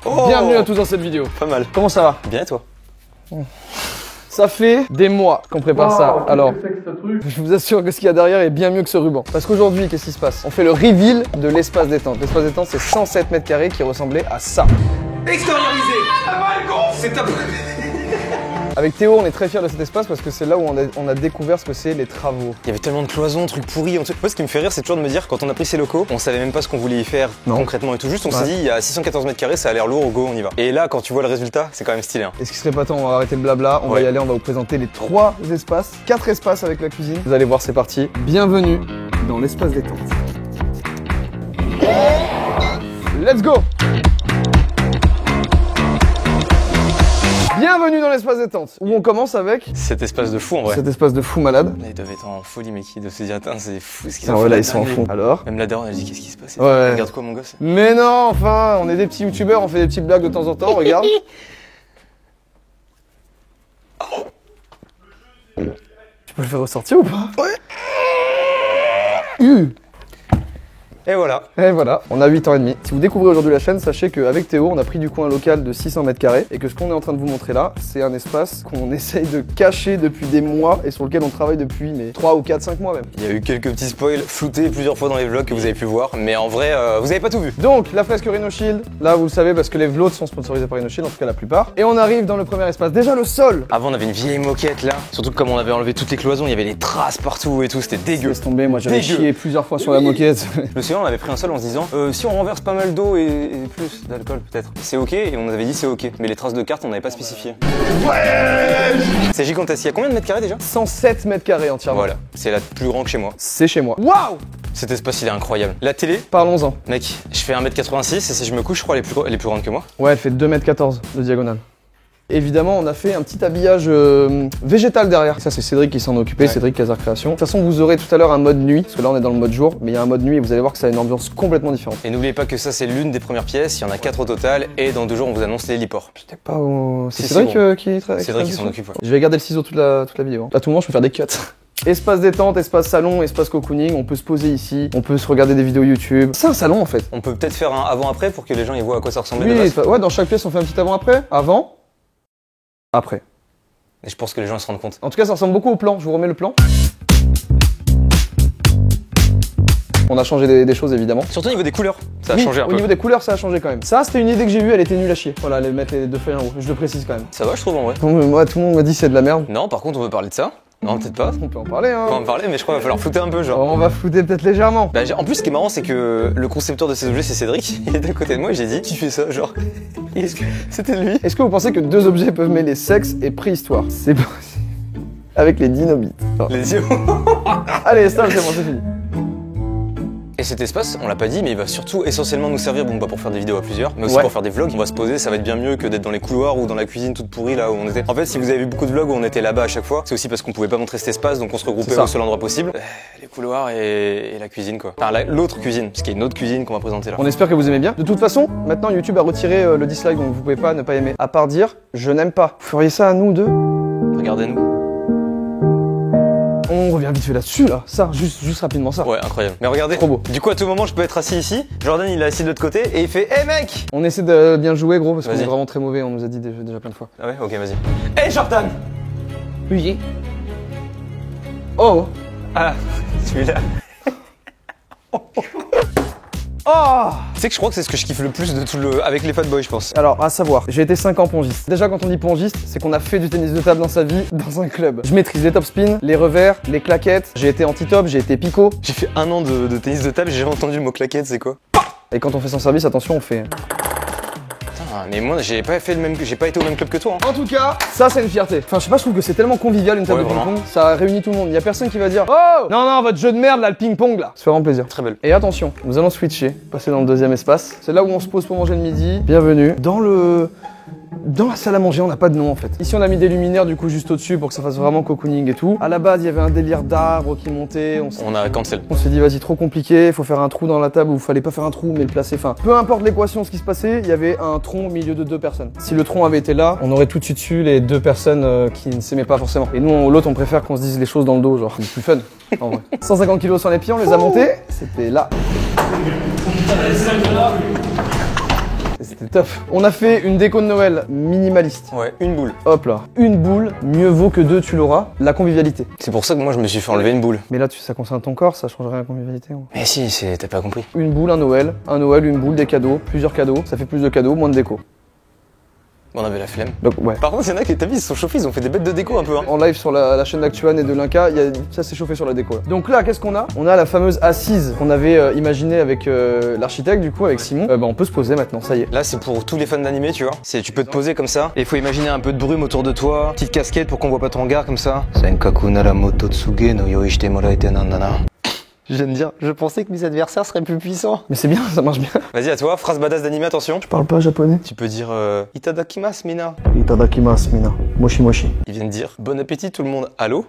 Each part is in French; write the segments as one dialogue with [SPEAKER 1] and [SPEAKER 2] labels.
[SPEAKER 1] Oh, bienvenue à tous dans cette vidéo.
[SPEAKER 2] Pas mal.
[SPEAKER 1] Comment ça va?
[SPEAKER 2] Bien et toi?
[SPEAKER 1] Ça fait des mois qu'on prépare ça. Alors, je vous assure que ce qu'il y a derrière est bien mieux que ce ruban. Parce qu'aujourd'hui, qu'est-ce qui se passe? On fait le reveal de l'espace détente. L'espace détente, c'est 107 mètres carrés qui ressemblait à ça.
[SPEAKER 3] Extériorisé. C'est top.
[SPEAKER 1] Avec Théo, on est très fiers de cet espace parce que c'est là où on a découvert ce que c'est les travaux.
[SPEAKER 2] Il y avait tellement de cloisons, trucs pourris. Moi, ce qui me fait rire, c'est toujours de me dire, quand on a pris ces locaux, on savait même pas ce qu'on voulait y faire concrètement et tout. Juste, on s'est dit, il y a 614 mètres carrés, ça a l'air lourd, go, on y va. Et là, quand tu vois le résultat, c'est quand même stylé. Hein.
[SPEAKER 1] Est-ce qu'il serait pas temps? On va arrêter le blabla, on va y aller, on va vous présenter les 3 espaces, 4 espaces avec la cuisine. Vous allez voir, c'est parti. Bienvenue dans l'espace détente. Let's go! Bienvenue dans l'espace détente, où on commence avec
[SPEAKER 2] cet espace de fou en vrai.
[SPEAKER 1] Cet espace de fou malade.
[SPEAKER 2] Là, ils doivent être en folie, mec. Ils doivent se dire, attends, c'est fou ce qu'ils
[SPEAKER 1] ont fait. Là, ils sont en fond. Alors
[SPEAKER 2] même la daronne, elle dit, qu'est-ce qui se passe?
[SPEAKER 1] Ouais.
[SPEAKER 2] Regarde quoi, mon gosse?
[SPEAKER 1] Mais non, enfin, on est des petits youtubeurs, on fait des petites blagues de temps en temps, regarde. Tu peux le faire ressortir ou pas?
[SPEAKER 2] Ouais. Et voilà.
[SPEAKER 1] Et voilà, on a 8 ans et demi. Si vous découvrez aujourd'hui la chaîne, sachez qu'avec Théo, on a pris du coup un local de 600 mètres carrés et que ce qu'on est en train de vous montrer là, c'est un espace qu'on essaye de cacher depuis des mois et sur lequel on travaille depuis 3 ou 4, 5 mois même.
[SPEAKER 2] Il y a eu quelques petits spoils floutés plusieurs fois dans les vlogs que vous avez pu voir, mais en vrai, vous avez pas tout vu.
[SPEAKER 1] Donc, la fresque Rhino Shield, là vous le savez parce que les vlogs sont sponsorisés par Rhino Shield, en tout cas la plupart. Et on arrive dans le premier espace. Déjà le sol.
[SPEAKER 2] Avant, on avait une vieille moquette là. Surtout que comme on avait enlevé toutes les cloisons, il y avait des traces partout et tout, c'était dégueu.
[SPEAKER 1] Laisse tomber, moi j'avais chié plusieurs fois sur la moquette.
[SPEAKER 2] Je me souviens, on avait pris un sol en se disant si on renverse pas mal d'eau et plus d'alcool peut-être, c'est ok, et on avait dit c'est ok. Mais les traces de cartes, on n'avait pas spécifié. Ouais. C'est gigantesque. Il y a combien de mètres carrés déjà?
[SPEAKER 1] 107 mètres carrés entièrement.
[SPEAKER 2] Voilà, c'est la plus grande que chez moi.
[SPEAKER 1] C'est chez moi. Waouh!
[SPEAKER 2] Cet espace il est incroyable. La télé,
[SPEAKER 1] parlons-en.
[SPEAKER 2] Mec, je fais 1m86 et si je me couche, je crois elle est plus grande que moi.
[SPEAKER 1] Ouais, elle fait 2m14 de diagonale. Évidemment, on a fait un petit habillage végétal derrière. Ça, c'est Cédric qui s'en est occupé, Cédric Casar Création. De toute façon, vous aurez tout à l'heure un mode nuit, parce que là, on est dans le mode jour, mais il y a un mode nuit et vous allez voir que ça a une ambiance complètement différente.
[SPEAKER 2] Et n'oubliez pas que ça, c'est l'une des premières pièces. Il y en a 4 au total, et dans 2 jours, on vous annonce les heliports.
[SPEAKER 1] J'étais pas au... C'est Cédric qui travaille.
[SPEAKER 2] C'est Cédric qui s'en occupe. Ouais.
[SPEAKER 1] Je vais garder le ciseau toute la vidéo. À tout moment, je peux faire des cuts. Espace détente, espace salon, espace cocooning, on peut se poser ici, on peut se regarder des vidéos YouTube. C'est un salon en fait.
[SPEAKER 2] On peut peut-être faire un avant-après pour que les gens y voient à quoi ça ressemblait.
[SPEAKER 1] Oui, ouais, dans chaque pièce, on fait un petit avant-après. Avant. Après.
[SPEAKER 2] Et je pense que les gens se rendent compte.
[SPEAKER 1] En tout cas, ça ressemble beaucoup au plan. Je vous remets le plan. On a changé des choses évidemment.
[SPEAKER 2] Surtout au niveau des couleurs, ça a changé un peu.
[SPEAKER 1] Au niveau des couleurs, ça a changé quand même. Ça, c'était une idée que j'ai eue, elle était nulle à chier. Voilà, mettre les 2 feuilles en haut. Je le précise quand même.
[SPEAKER 2] Ça va, je trouve en vrai.
[SPEAKER 1] Moi, tout le monde m'a dit c'est de la merde.
[SPEAKER 2] Non, par contre, on veut parler de ça. Non, peut-être pas.
[SPEAKER 1] On peut en parler, hein.
[SPEAKER 2] On peut en parler, mais je crois qu'il va falloir flouter un peu, genre.
[SPEAKER 1] On va flouter peut-être légèrement.
[SPEAKER 2] Bah, en plus, ce qui est marrant, c'est que le concepteur de ces objets, c'est Cédric. Il est à côté de moi et j'ai dit, qui fait ça, genre. Est-ce que c'était lui?
[SPEAKER 1] Est-ce que vous pensez que 2 objets peuvent mêler sexe et préhistoire? C'est possible. Avec les dinobites.
[SPEAKER 2] Les yeux.
[SPEAKER 1] Allez, stop, c'est bon, c'est fini.
[SPEAKER 2] Et cet espace, on l'a pas dit, mais il va surtout essentiellement nous servir, bon, pas pour faire des vidéos à plusieurs, mais aussi pour faire des vlogs. On va se poser, ça va être bien mieux que d'être dans les couloirs ou dans la cuisine toute pourrie là où on était. En fait, si vous avez vu beaucoup de vlogs où on était là-bas à chaque fois, c'est aussi parce qu'on pouvait pas montrer cet espace, donc on se regroupait au seul endroit possible. Les couloirs et la cuisine quoi. Enfin, l'autre cuisine, parce qu'il y a une autre cuisine qu'on va présenter là.
[SPEAKER 1] On espère que vous aimez bien. De toute façon, maintenant YouTube a retiré le dislike, donc vous pouvez pas ne pas aimer. À part dire, je n'aime pas. Vous feriez ça à nous deux?
[SPEAKER 2] Regardez-nous.
[SPEAKER 1] On revient vite fait là-dessus là, ça, juste rapidement ça.
[SPEAKER 2] Ouais, incroyable. Mais regardez,
[SPEAKER 1] trop beau.
[SPEAKER 2] Du coup à tout moment je peux être assis ici, Jordan il est assis de l'autre côté et il fait hey mec.
[SPEAKER 1] On essaie de bien jouer gros parce qu'on est vraiment très mauvais, on nous a dit déjà plein de fois.
[SPEAKER 2] Ah ouais, ok vas-y. Hey Jordan.
[SPEAKER 1] Oui. Oh.
[SPEAKER 2] Ah, celui-là.
[SPEAKER 1] Oh!
[SPEAKER 2] Tu sais que je crois que c'est ce que je kiffe le plus de tout avec les Fatboys, je pense.
[SPEAKER 1] Alors, à savoir, j'ai été 5 ans pongiste. Déjà, quand on dit pongiste, c'est qu'on a fait du tennis de table dans sa vie, dans un club. Je maîtrise les top spins, les revers, les claquettes. J'ai été anti-top, j'ai été picot.
[SPEAKER 2] J'ai fait 1 an de tennis de table, j'ai jamais entendu le mot claquette, c'est quoi?
[SPEAKER 1] Et quand on fait sans service, attention, on fait...
[SPEAKER 2] Mais moi j'ai pas été au même club que toi. Hein.
[SPEAKER 1] En tout cas, ça c'est une fierté. Enfin, je sais pas, je trouve que c'est tellement convivial une table de ping-pong, ça réunit tout le monde. Il y a personne qui va dire oh non, votre jeu de merde là, le ping-pong là. Ça fait vraiment plaisir.
[SPEAKER 2] Très belle.
[SPEAKER 1] Et attention, nous allons switcher, passer dans le 2e espace. C'est là où on se pose pour manger le midi. Bienvenue dans la salle à manger, on n'a pas de nom en fait. Ici on a mis des luminaires du coup juste au-dessus pour que ça fasse vraiment cocooning et tout. À la base il y avait un délire d'arbres qui montait.
[SPEAKER 2] On a cancel.
[SPEAKER 1] On s'est dit vas-y trop compliqué, faut faire un trou dans la table où fallait pas faire un trou mais le placer. Enfin, peu importe l'équation, ce qui se passait, il y avait un tronc au milieu de 2 personnes. Si le tronc avait été là, on aurait tout de suite su les 2 personnes qui ne s'aimaient pas forcément. Et nous l'autre on préfère qu'on se dise les choses dans le dos, genre c'est plus fun en vrai. 150 kilos sur les pieds, on les a montés, c'était là. C'était top. On a fait une déco de Noël minimaliste.
[SPEAKER 2] Ouais, une boule.
[SPEAKER 1] Hop là. Une boule, mieux vaut que deux, tu l'auras. La convivialité.
[SPEAKER 2] C'est pour ça que moi je me suis fait enlever une boule.
[SPEAKER 1] Mais là, ça concerne ton corps, ça change rien à la convivialité. Gros.
[SPEAKER 2] Mais si, t'as pas compris.
[SPEAKER 1] Une boule, un Noël, une boule, des cadeaux, plusieurs cadeaux. Ça fait plus de cadeaux, moins de déco.
[SPEAKER 2] On avait la flemme.
[SPEAKER 1] Donc, ouais.
[SPEAKER 2] Par contre, il y en a qui, t'as vu, ils se sont chauffés, ils ont fait des bêtes de déco un peu. Hein.
[SPEAKER 1] En live sur la chaîne d'Actuane et de Linka, ça s'est chauffé sur la déco. Là. Donc là, qu'est-ce qu'on a? On a la fameuse assise qu'on avait imaginée avec l'architecte, du coup, avec Simon. On peut se poser maintenant, ça y est.
[SPEAKER 2] Là, c'est pour tous les fans d'animé, tu vois. Tu peux te poser comme ça. Et il faut imaginer un peu de brume autour de toi. Petite casquette pour qu'on voit pas ton regard comme ça. Senkaku nara mototsuge no yoishite moraete nanana. Je viens de dire, je pensais que mes adversaires seraient plus puissants.
[SPEAKER 1] Mais c'est bien, ça marche bien.
[SPEAKER 2] Vas-y, à toi, phrase badass d'animé, attention.
[SPEAKER 1] Je parle pas japonais.
[SPEAKER 2] Tu peux dire Itadakimasu, Mina.
[SPEAKER 1] Itadakimasu, Mina. Moshi moshi.
[SPEAKER 2] Il vient de dire bon appétit tout le monde, allô.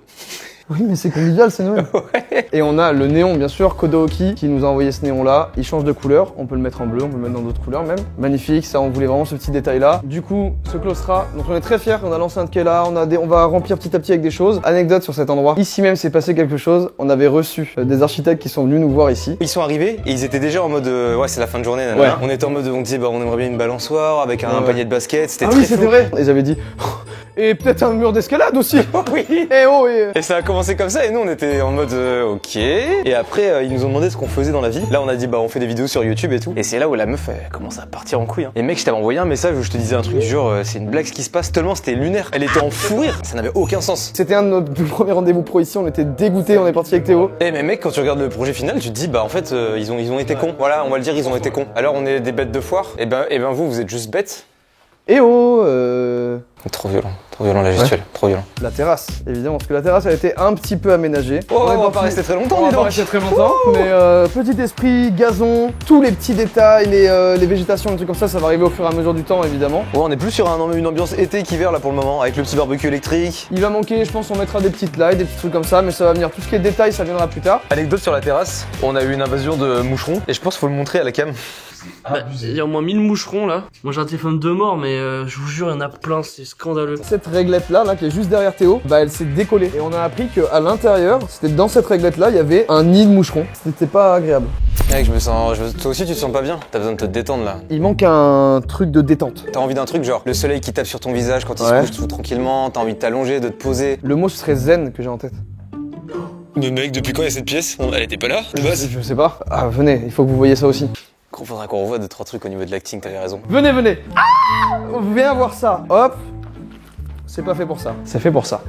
[SPEAKER 1] Oui, mais c'est convivial, c'est Noël.
[SPEAKER 2] Ouais.
[SPEAKER 1] Et on a le néon, bien sûr, Kodooki, qui nous a envoyé ce néon-là. Il change de couleur, on peut le mettre en bleu, on peut le mettre dans d'autres couleurs même. Magnifique, ça, on voulait vraiment ce petit détail-là. Du coup, ce claustra, donc on est très fiers, on a l'enceinte qui est là, on va remplir petit à petit avec des choses. Anecdote sur cet endroit, ici même s'est passé quelque chose, on avait reçu des architectes qui sont venus nous voir ici.
[SPEAKER 2] Ils sont arrivés et ils étaient déjà en mode, ouais, c'est la fin de journée, nanana. Ouais. On était en mode, on disait, bah on aimerait bien une balançoire avec un panier de basket, c'était très
[SPEAKER 1] oui, c'était vrai. Ils avaient dit, et peut-être un mur d'escalade aussi.
[SPEAKER 2] Oui. Et ça a commencé comme ça et nous on était en mode ok. Et après ils nous ont demandé ce qu'on faisait dans la vie. Là on a dit bah on fait des vidéos sur YouTube et tout. Et c'est là où la meuf elle commence à partir en couille. Hein. Et mec, je t'avais envoyé un message où je te disais un truc du genre c'est une blague ce qui se passe tellement c'était lunaire. Elle était en fou rire. Ça n'avait aucun sens.
[SPEAKER 1] C'était un de nos premiers rendez-vous pro ici. On était dégoûtés. On est parti avec Théo.
[SPEAKER 2] Et mais mec, quand tu regardes le projet final, tu te dis bah en fait ils ont été cons. Voilà, on va le dire, ils ont été cons. Alors on est des bêtes de foire. Et ben vous êtes juste bêtes.
[SPEAKER 1] Et
[SPEAKER 2] Trop violent la gestuelle, trop violent.
[SPEAKER 1] La terrasse, évidemment, parce que la terrasse a été un petit peu aménagée.
[SPEAKER 2] On va pas rester très longtemps,
[SPEAKER 1] on va pas rester très longtemps, mais petit esprit, gazon, tous les petits détails, les végétations, les trucs comme ça va arriver au fur et à mesure du temps, évidemment.
[SPEAKER 2] Ouais, on est plus sur une ambiance été qu'hiver là pour le moment, avec le petit barbecue électrique.
[SPEAKER 1] Il va manquer, je pense, on mettra des petites lights, des petits trucs comme ça, mais ça va venir. Tout ce qui est détails, ça viendra plus tard.
[SPEAKER 2] Anecdote sur la terrasse, on a eu une invasion de moucherons, et je pense qu'il faut le montrer à la cam.
[SPEAKER 4] Il y a au moins 1000 moucherons là. Moi j'ai un téléphone de mort mais je vous jure il y en a plein, c'est scandaleux.
[SPEAKER 1] Cette réglette là qui est juste derrière Théo, elle s'est décollée. Et on a appris qu'à l'intérieur, c'était dans cette réglette là, il y avait un nid de moucherons. C'était pas agréable.
[SPEAKER 2] Mec, toi aussi tu te sens pas bien. T'as besoin de te détendre là.
[SPEAKER 1] Il manque un truc de détente.
[SPEAKER 2] T'as envie d'un truc genre le soleil qui tape sur ton visage quand il se couche tout tranquillement, t'as envie de t'allonger, de te poser.
[SPEAKER 1] Le mot ce serait zen que j'ai en tête.
[SPEAKER 2] Mais mec, depuis quand il y a cette pièce? Elle était pas là de base?
[SPEAKER 1] Je sais pas. Ah venez, il faut que vous voyez ça aussi.
[SPEAKER 2] Faudra qu'on revoie 2-3 trucs au niveau de l'acting, t'avais raison.
[SPEAKER 1] Venez. Viens voir ça. Hop. C'est pas fait pour ça. C'est fait pour ça.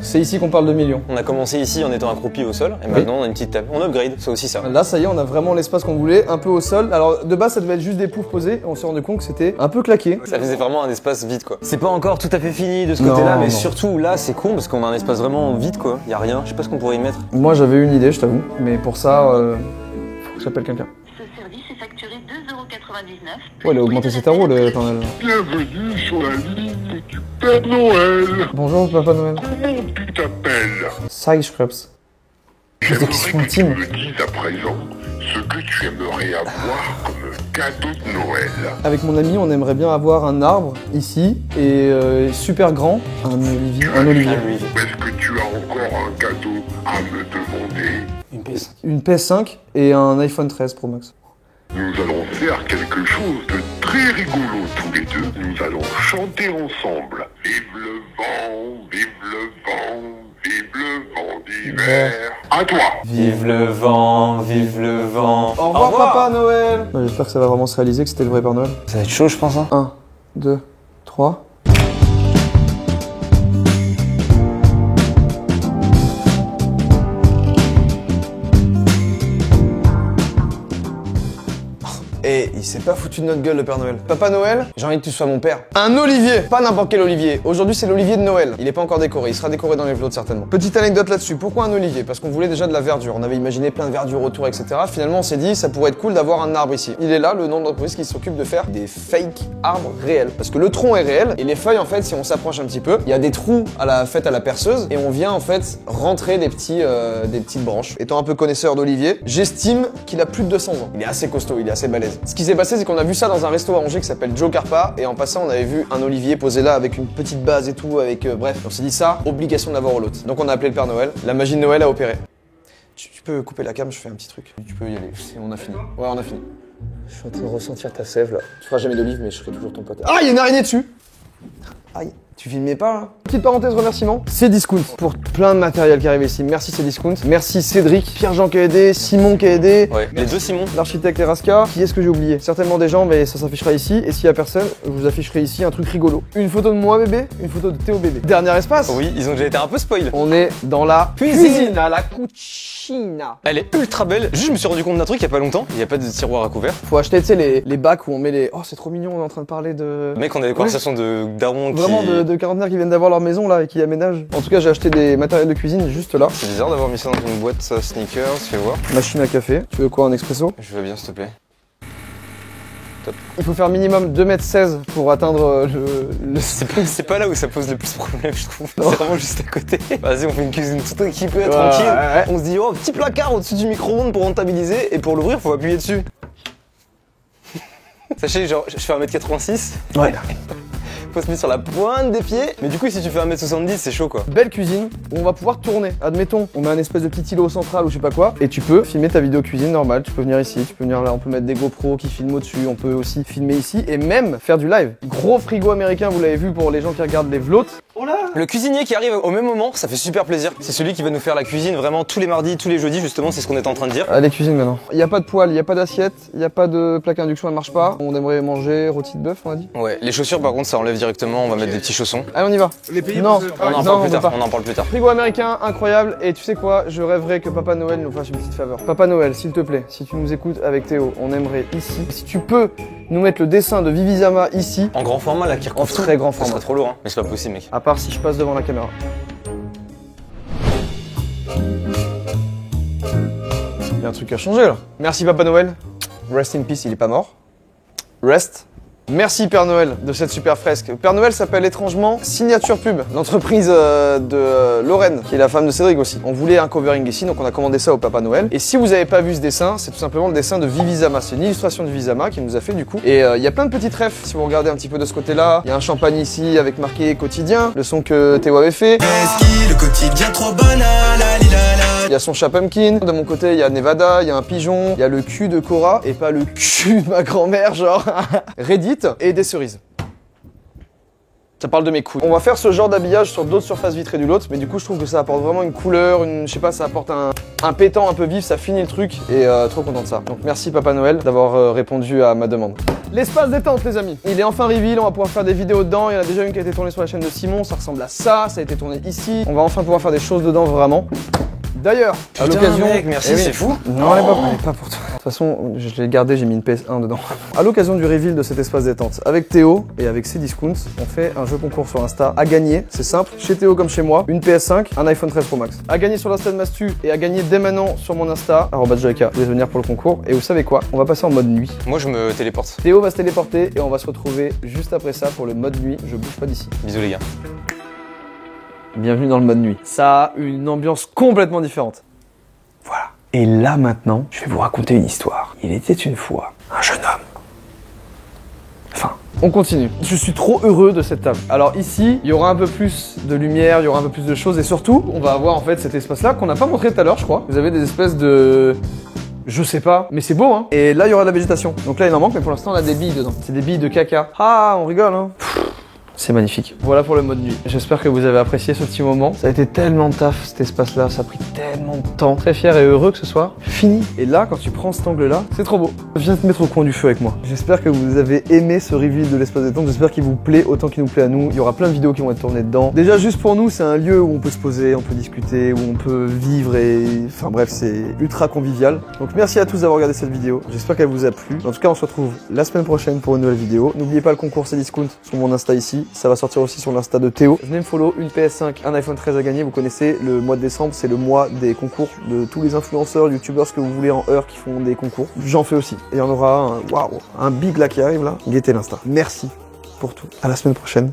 [SPEAKER 1] C'est ici qu'on parle de millions.
[SPEAKER 2] On a commencé ici en étant accroupi au sol, et maintenant on a une petite table. On upgrade, c'est aussi ça.
[SPEAKER 1] Là, ça y est, on a vraiment l'espace qu'on voulait, un peu au sol. Alors, de base, ça devait être juste des poufs posés. On s'est rendu compte que c'était un peu claqué.
[SPEAKER 2] Ça faisait vraiment un espace vide, quoi. C'est pas encore tout à fait fini de ce côté-là, mais surtout là, c'est con parce qu'on a un espace vraiment vide, quoi. Y a rien. Je sais pas ce qu'on pourrait y mettre.
[SPEAKER 1] Moi, j'avais une idée, je t'avoue. Mais pour ça, faut que j'appelle quelqu'un.
[SPEAKER 5] Ce service est facturé 2,99 €.
[SPEAKER 1] Ouais, il a augmenté ses tarots, le Père Noël.
[SPEAKER 6] Bienvenue sur la ligne du Père Noël.
[SPEAKER 1] Bonjour, Papa Noël.
[SPEAKER 6] Comment tu t'appelles?
[SPEAKER 1] Side Scrubs.
[SPEAKER 6] J'aimerais
[SPEAKER 1] des questions intimes.
[SPEAKER 6] que tu me dises à présent ce que tu aimerais avoir comme cadeau de Noël.
[SPEAKER 1] Avec mon ami, on aimerait bien avoir un arbre ici et super grand, un olivier.
[SPEAKER 6] Est-ce que tu as encore un cadeau à me demander?
[SPEAKER 1] Une PS5 et un iPhone 13 Pro Max.
[SPEAKER 6] Nous allons faire quelque chose de très rigolo tous les deux. Nous allons chanter ensemble. Vive le vent, vive le vent, vive le vent d'hiver. À toi.
[SPEAKER 2] Vive le vent, vive le vent.
[SPEAKER 1] Au revoir, Papa Noël. J'espère que ça va vraiment se réaliser, que c'était le vrai Père Noël.
[SPEAKER 2] Ça va être chaud, je pense. Hein.
[SPEAKER 1] 1, 2, 3. Et il s'est pas foutu de notre gueule, le Père Noël. Papa Noël, j'ai envie que tu sois mon père. Un olivier, pas n'importe quel olivier. Aujourd'hui, c'est l'olivier de Noël. Il est pas encore décoré, il sera décoré dans les vlogs certainement. Petite anecdote là-dessus. Pourquoi un olivier? Parce qu'on voulait déjà de la verdure. On avait imaginé plein de verdure autour, etc. Finalement, on s'est dit, ça pourrait être cool d'avoir un arbre ici. Il est là, le nom de l'entreprise qui s'occupe de faire des fake arbres réels. Parce que le tronc est réel et les feuilles, en fait, si on s'approche un petit peu, il y a des trous à la perceuse et on vient en fait rentrer des petites branches. Étant un peu connaisseur d'olivier, j'estime qu'il a plus de 200 ans. Il est assez costaud, il est assez balèze. Ce qui s'est passé, c'est qu'on a vu ça dans un resto à Angers qui s'appelle Joe Carpa et en passant, on avait vu un olivier posé là avec une petite base et tout, avec bref, on s'est dit ça, obligation de l'avoir au lot. Donc on a appelé le Père Noël. La magie de Noël a opéré. Tu peux couper la cam, je fais un petit truc. Tu peux y aller. On a fini. Ouais, on a fini. Je suis en train de ressentir ta sève là. Tu feras jamais d'olive, mais je serai toujours ton pote. Ah, il y a une araignée dessus. Aïe. Tu filmais pas là? Petite parenthèse remerciement, Cdiscount pour plein de matériel qui arrive ici. Merci Cdiscount, merci Cédric, Pierre-Jean qui a aidé, Simon qui a aidé.
[SPEAKER 2] Ouais, les deux Simon.
[SPEAKER 1] L'architecte Eraska. Qui est-ce que j'ai oublié? Certainement des gens, mais ça s'affichera ici. Et s'il y a personne, je vous afficherai ici un truc rigolo. Une photo de moi bébé, une photo de Théo bébé. Dernier espace.
[SPEAKER 2] Oui, ils ont déjà été un peu spoil.
[SPEAKER 1] On est dans la cuisine, à la cucina.
[SPEAKER 2] Elle est ultra belle. Juste, je me suis rendu compte d'un truc il y a pas longtemps. Il y a pas de tiroir à couvert.
[SPEAKER 1] Faut acheter, tu sais, les bacs où on met les... Oh, c'est trop mignon, on est en train de parler de...
[SPEAKER 2] Mec, on a des conversations de darons qui...
[SPEAKER 1] Vraiment de quarantenaires qui viennent d'avoir leur maison là et qui aménagent. En tout cas, j'ai acheté des matériels de cuisine juste là.
[SPEAKER 2] C'est bizarre d'avoir mis ça dans une boîte sneakers, fais voir.
[SPEAKER 1] Machine à café. Tu veux quoi, un expresso?
[SPEAKER 2] Je veux bien, s'il te plaît.
[SPEAKER 1] Il faut faire minimum 2,16 m pour atteindre le...
[SPEAKER 2] C'est pas là où ça pose le plus problème, je trouve. C'est vraiment juste à côté. Vas-y, on fait une cuisine toute équipée, tranquille.
[SPEAKER 1] Ouais.
[SPEAKER 2] On se dit, oh, petit placard au-dessus du micro-ondes pour rentabiliser. Et pour l'ouvrir, faut appuyer dessus. Sachez, genre, je fais 1m86.
[SPEAKER 1] Ouais.
[SPEAKER 2] Faut se mettre sur la pointe des pieds. Mais du coup, si tu fais 1m70, c'est chaud quoi.
[SPEAKER 1] Belle cuisine où on va pouvoir tourner. Admettons, on met un espèce de petit îlot central ou je sais pas quoi. Et tu peux filmer ta vidéo cuisine normale. Tu peux venir ici, tu peux venir là. On peut mettre des GoPros qui filment au-dessus. On peut aussi filmer ici et même faire du live. Gros frigo américain, vous l'avez vu pour les gens qui regardent les vlogs. Oh là!
[SPEAKER 2] Le cuisinier qui arrive au même moment, ça fait super plaisir. C'est celui qui va nous faire la cuisine vraiment tous les mardis, tous les jeudis, justement, c'est ce qu'on est en train de dire.
[SPEAKER 1] Allez, cuisine maintenant. Il n'y a pas de poêle, il n'y a pas d'assiette, il n'y a pas de plaque induction, elle marche pas. On aimerait manger rôti de bœuf, on a dit.
[SPEAKER 2] Ouais, les chaussures par contre, ça enlève directement, on va mettre des petits chaussons.
[SPEAKER 1] Allez, on y va.
[SPEAKER 3] Les pays
[SPEAKER 1] Non,
[SPEAKER 2] On en parle plus tard, on en parle plus tard.
[SPEAKER 1] Frigo américain, incroyable. Et tu sais quoi, je rêverais que Papa Noël nous fasse une petite faveur. Papa Noël, s'il te plaît, si tu nous écoutes avec Théo, on aimerait ici. Si tu peux nous mettre le dessin de Vivisama ici.
[SPEAKER 2] En grand format, là, qui recouvre
[SPEAKER 1] En très grand
[SPEAKER 2] Ça
[SPEAKER 1] format.
[SPEAKER 2] serait trop lourd, hein. Mais c'est pas possible, mec.
[SPEAKER 1] À part si je passe devant la caméra. Il y a un truc à changer là. Merci Papa Noël. Rest in peace, il est pas mort. Rest. Merci Père Noël de cette super fresque. Père Noël s'appelle étrangement Signature Pub, l'entreprise de Lorraine, qui est la femme de Cédric aussi. On voulait un covering ici, donc on a commandé ça au Papa Noël. Et si vous n'avez pas vu ce dessin, c'est tout simplement le dessin de Vivisama. C'est une illustration de Vivisama qui nous a fait du coup. Et il y a plein de petites refs, si vous regardez un petit peu de ce côté-là. Il y a un champagne ici avec marqué quotidien, le son que Théo avait fait.
[SPEAKER 7] Le quotidien trop banal,
[SPEAKER 1] Il y a son chat pumpkin. De mon côté, il y a Nevada, il y a un pigeon, il y a le cul de Cora, et pas le cul de ma grand-mère, genre Reddit, et des cerises. Ça parle de mes couilles. On va faire ce genre d'habillage sur d'autres surfaces vitrées du lot, mais du coup je trouve que ça apporte vraiment une couleur, je sais pas, ça apporte un pétant un peu vif, ça finit le truc, et trop content de ça. Donc merci Papa Noël d'avoir répondu à ma demande. L'espace détente les amis, il est enfin reveal, on va pouvoir faire des vidéos dedans, il y en a déjà une qui a été tournée sur la chaîne de Simon, ça ressemble à ça a été tourné ici, on va enfin pouvoir faire des choses dedans vraiment. D'ailleurs, à l'occasion...
[SPEAKER 2] Mec, merci,
[SPEAKER 1] oui.
[SPEAKER 2] c'est fou.
[SPEAKER 1] Non, elle est pas pour toi. De toute façon, je l'ai gardé, j'ai mis une PS1 dedans. À l'occasion du reveal de cet espace détente, avec Théo et avec Cdiscount, on fait un jeu concours sur Insta à gagner. C'est simple, chez Théo comme chez moi, une PS5, un iPhone 13 Pro Max. À gagner sur l'Insta de Mastu et à gagner dès maintenant sur mon Insta, @JK. Vous allez venir pour le concours. Et vous savez quoi? On va passer en mode nuit.
[SPEAKER 2] Moi, je me téléporte.
[SPEAKER 1] Théo va se téléporter et on va se retrouver juste après ça pour le mode nuit. Je bouge pas d'ici.
[SPEAKER 2] Bisous les gars.
[SPEAKER 1] Bienvenue dans le mode nuit. Ça a une ambiance complètement différente. Voilà. Et là maintenant, je vais vous raconter une histoire. Il était une fois un jeune homme. Enfin, on continue. Je suis trop heureux de cette table. Alors ici, il y aura un peu plus de lumière, il y aura un peu plus de choses et surtout, on va avoir en fait cet espace-là qu'on n'a pas montré tout à l'heure, je crois. Vous avez des espèces de... Je sais pas, mais c'est beau hein. Et là, il y aura de la végétation. Donc là, il en manque, mais pour l'instant, on a des billes dedans. C'est des billes de caca. Ah, on rigole hein. C'est magnifique. Voilà pour le mode nuit. J'espère que vous avez apprécié ce petit moment. Ça a été tellement de taf cet espace-là, ça a pris tellement de temps. Très fier et heureux que ce soit fini. Et là, quand tu prends cet angle-là, c'est trop beau. Viens te mettre au coin du feu avec moi. J'espère que vous avez aimé ce reveal de l'espace détente. J'espère qu'il vous plaît autant qu'il nous plaît à nous. Il y aura plein de vidéos qui vont être tournées dedans. Déjà, juste pour nous, c'est un lieu où on peut se poser, on peut discuter, où on peut vivre et... Enfin bref, c'est ultra convivial. Donc merci à tous d'avoir regardé cette vidéo. J'espère qu'elle vous a plu. En tout cas, on se retrouve la semaine prochaine pour une nouvelle vidéo. N'oubliez pas le concours Cdiscount sur mon Insta ici. Ça va sortir aussi sur l'insta de Théo. Venez me follow, une PS5, un iPhone 13 à gagner. Vous connaissez, le mois de décembre, c'est le mois des concours de tous les influenceurs, youtubeurs, ce que vous voulez en heure qui font des concours. J'en fais aussi. Et il y en aura un, waouh, un big là qui arrive là. Guettez l'insta. Merci pour tout. À la semaine prochaine.